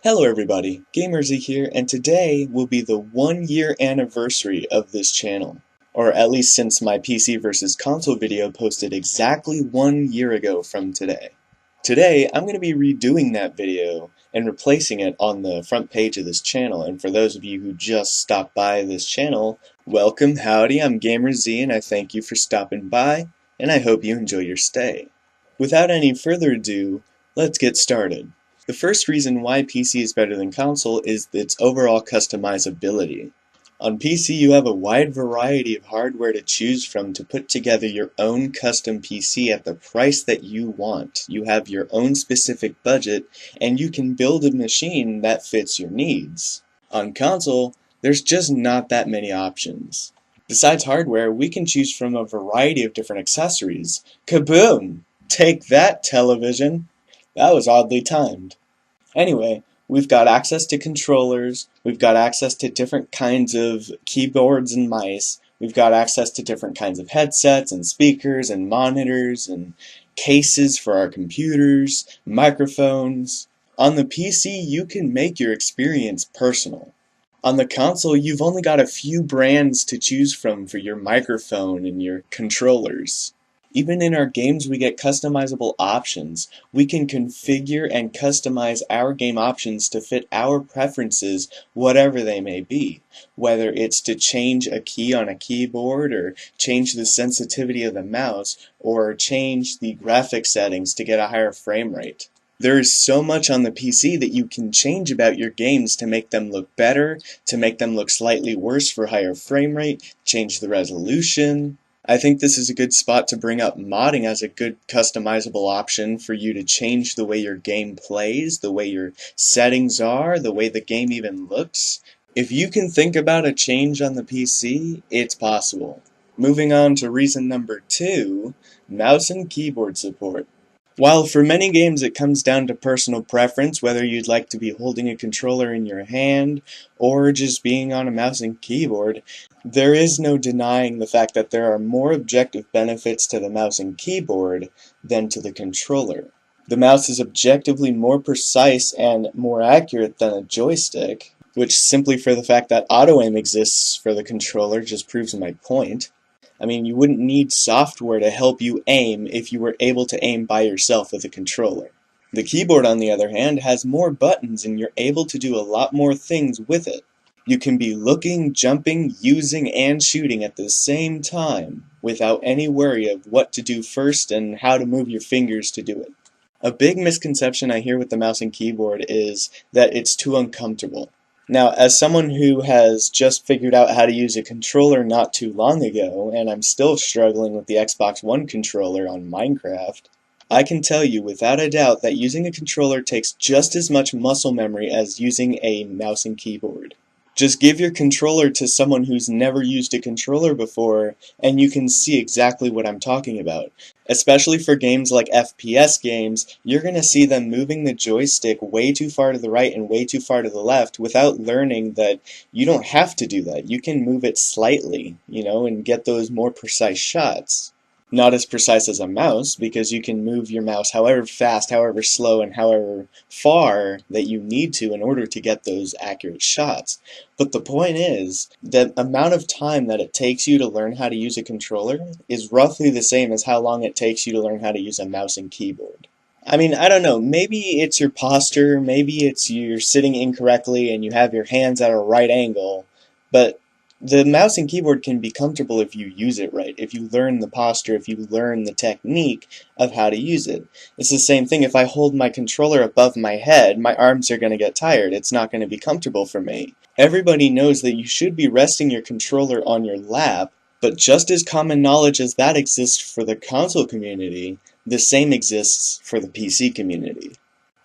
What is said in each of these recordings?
Hello everybody, GamerZ here, and today will be the 1 year anniversary of this channel. Or at least since my PC versus console video posted exactly 1 year ago from today. Today, I'm going to be redoing that video and replacing it on the front page of this channel, and for those of you who just stopped by this channel, welcome, howdy, I'm GamerZ and I thank you for stopping by, and I hope you enjoy your stay. Without any further ado, let's get started. The first reason why PC is better than console is its overall customizability. On PC you have a wide variety of hardware to choose from to put together your own custom PC at the price that you want. You have your own specific budget, and you can build a machine that fits your needs. On console, there's just not that many options. Besides hardware, we can choose from a variety of different accessories. Kaboom! Take that, television! That was oddly timed. Anyway, we've got access to controllers, we've got access to different kinds of keyboards and mice, we've got access to different kinds of headsets and speakers and monitors and cases for our computers, microphones. On the PC, you can make your experience personal. On the console, you've only got a few brands to choose from for your microphone and your controllers. Even in our games we get customizable options. We can configure and customize our game options to fit our preferences, whatever they may be. Whether it's to change a key on a keyboard, or change the sensitivity of the mouse, or change the graphics settings to get a higher frame rate. There is so much on the PC that you can change about your games to make them look better, to make them look slightly worse for higher frame rate, change the resolution. I think this is a good spot to bring up modding as a good customizable option for you to change the way your game plays, the way your settings are, the way the game even looks. If you can think about a change on the PC, it's possible. Moving on to reason number 2, mouse and keyboard support. While for many games it comes down to personal preference, whether you'd like to be holding a controller in your hand or just being on a mouse and keyboard, there is no denying the fact that there are more objective benefits to the mouse and keyboard than to the controller. The mouse is objectively more precise and more accurate than a joystick, which simply for the fact that auto-aim exists for the controller just proves my point. I mean, you wouldn't need software to help you aim if you were able to aim by yourself with a controller. The keyboard, on the other hand, has more buttons and you're able to do a lot more things with it. You can be looking, jumping, using, and shooting at the same time without any worry of what to do first and how to move your fingers to do it. A big misconception I hear with the mouse and keyboard is that it's too uncomfortable. Now, as someone who has just figured out how to use a controller not too long ago, and I'm still struggling with the Xbox One controller on Minecraft, I can tell you without a doubt that using a controller takes just as much muscle memory as using a mouse and keyboard. Just give your controller to someone who's never used a controller before, and you can see exactly what I'm talking about. Especially for games like FPS games, you're going to see them moving the joystick way too far to the right and way too far to the left without learning that you don't have to do that. You can move it slightly, and get those more precise shots. Not as precise as a mouse, because you can move your mouse however fast, however slow, and however far that you need to in order to get those accurate shots. But the point is, the amount of time that it takes you to learn how to use a controller is roughly the same as how long it takes you to learn how to use a mouse and keyboard. I mean, I don't know, maybe it's your posture, maybe it's you're sitting incorrectly and you have your hands at a right angle, but the mouse and keyboard can be comfortable if you use it right, if you learn the posture, if you learn the technique of how to use it. It's the same thing, if I hold my controller above my head, my arms are going to get tired, it's not going to be comfortable for me. Everybody knows that you should be resting your controller on your lap, but just as common knowledge as that exists for the console community, the same exists for the PC community.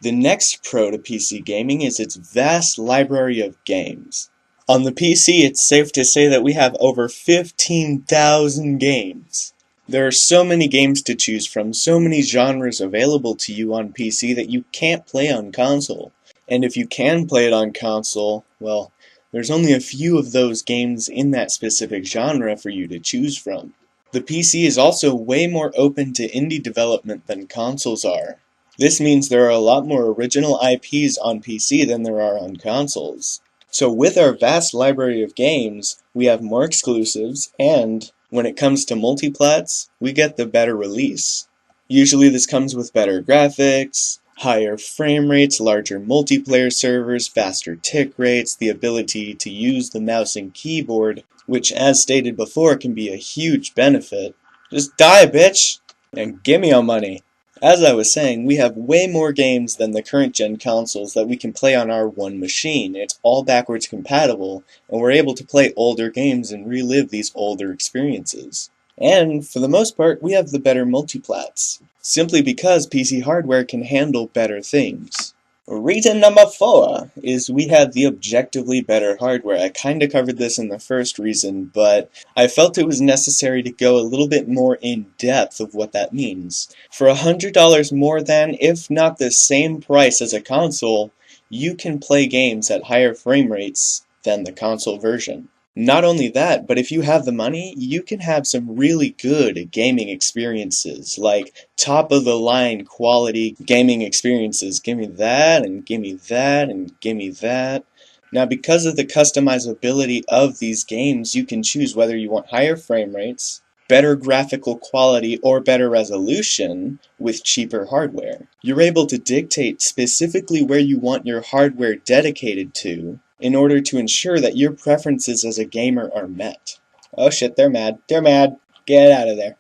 The next pro to PC gaming is its vast library of games. On the PC, it's safe to say that we have over 15,000 games. There are so many games to choose from, so many genres available to you on PC that you can't play on console. And if you can play it on console, well, there's only a few of those games in that specific genre for you to choose from. The PC is also way more open to indie development than consoles are. This means there are a lot more original IPs on PC than there are on consoles. So with our vast library of games, we have more exclusives, and when it comes to multiplats, we get the better release. Usually this comes with better graphics, higher frame rates, larger multiplayer servers, faster tick rates, the ability to use the mouse and keyboard, which as stated before can be a huge benefit. Just die, bitch! And give me your money! As I was saying, we have way more games than the current gen consoles that we can play on our one machine. It's all backwards compatible, and we're able to play older games and relive these older experiences. And, for the most part, we have the better multiplats, simply because PC hardware can handle better things. Reason number 4 is we have the objectively better hardware. I kinda covered this in the first reason, but I felt it was necessary to go a little bit more in depth of what that means. For $100 more than, if not the same price as a console, you can play games at higher frame rates than the console version. Not only that, but if you have the money, you can have some really good gaming experiences, like top-of-the-line quality gaming experiences. Give me that, and give me that, and give me that. Now, because of the customizability of these games, you can choose whether you want higher frame rates, better graphical quality, or better resolution with cheaper hardware. You're able to dictate specifically where you want your hardware dedicated to, in order to ensure that your preferences as a gamer are met. Oh shit, they're mad. They're mad. Get out of there.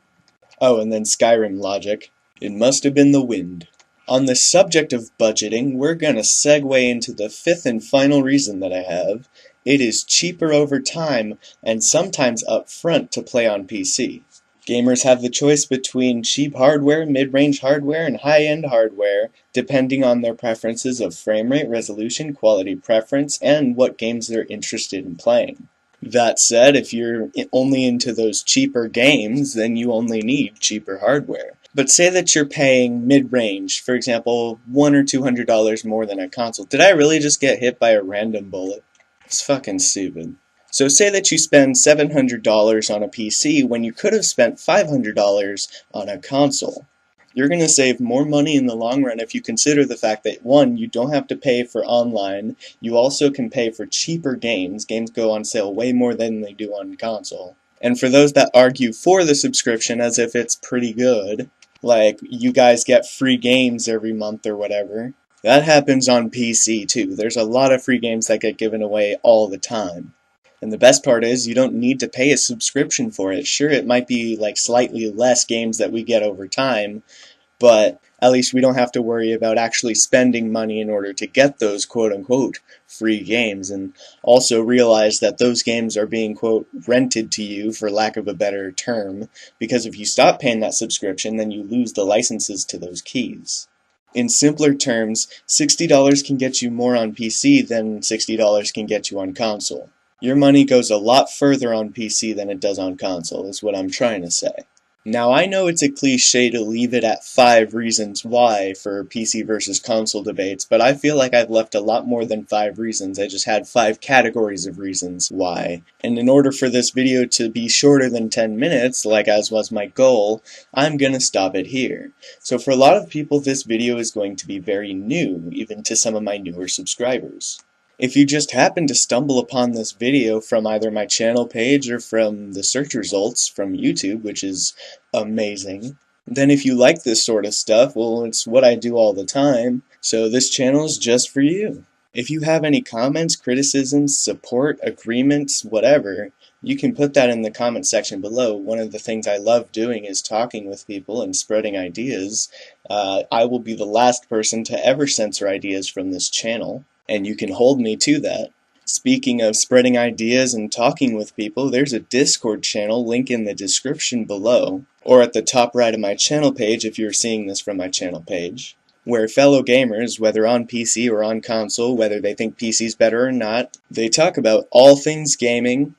Oh, and then Skyrim logic. It must have been the wind. On the subject of budgeting, we're gonna segue into the 5th and final reason that I have. It is cheaper over time, and sometimes up front to play on PC. Gamers have the choice between cheap hardware, mid-range hardware, and high-end hardware, depending on their preferences of frame rate, resolution, quality preference, and what games they're interested in playing. That said, if you're only into those cheaper games, then you only need cheaper hardware. But say that you're paying mid-range, for example, $100 or $200 more than a console. Did I really just get hit by a random bullet? It's fucking stupid. So say that you spend $700 on a PC when you could have spent $500 on a console. You're going to save more money in the long run if you consider the fact that, 1, you don't have to pay for online, you also can pay for cheaper games. Games go on sale way more than they do on console. And for those that argue for the subscription as if it's pretty good, like you guys get free games every month or whatever, that happens on PC too. There's a lot of free games that get given away all the time. And the best part is, you don't need to pay a subscription for it. Sure, it might be like slightly less games that we get over time, but at least we don't have to worry about actually spending money in order to get those quote-unquote free games, and also realize that those games are being, quote, rented to you, for lack of a better term, because if you stop paying that subscription, then you lose the licenses to those keys. In simpler terms, $60 can get you more on PC than $60 can get you on console. Your money goes a lot further on PC than it does on console, is what I'm trying to say. Now, I know it's a cliche to leave it at 5 reasons why for PC versus console debates, but I feel like I've left a lot more than 5 reasons. I just had 5 categories of reasons why. And in order for this video to be shorter than 10 minutes, like as was my goal, I'm gonna stop it here. So for a lot of people, this video is going to be very new, even to some of my newer subscribers. If you just happen to stumble upon this video from either my channel page or from the search results from YouTube, which is amazing, then if you like this sort of stuff, well, it's what I do all the time, so this channel is just for you. If you have any comments, criticisms, support, agreements, whatever, you can put that in the comment section below. One of the things I love doing is talking with people and spreading ideas. I will be the last person to ever censor ideas from this channel, and you can hold me to that. Speaking of spreading ideas and talking with people, there's a Discord channel, link in the description below, or at the top right of my channel page if you're seeing this from my channel page, where fellow gamers, whether on PC or on console, whether they think PC's better or not, they talk about all things gaming,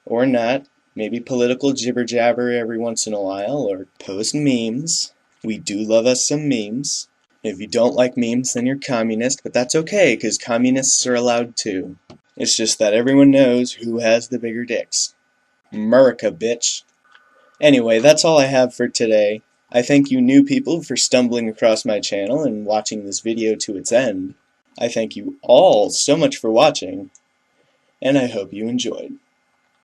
or not, maybe political jibber-jabber every once in a while, or post memes. We do love us some memes. If you don't like memes, then you're communist, but that's okay, because communists are allowed too. It's just that everyone knows who has the bigger dicks. America, bitch. Anyway, that's all I have for today. I thank you new people for stumbling across my channel and watching this video to its end. I thank you all so much for watching, and I hope you enjoyed.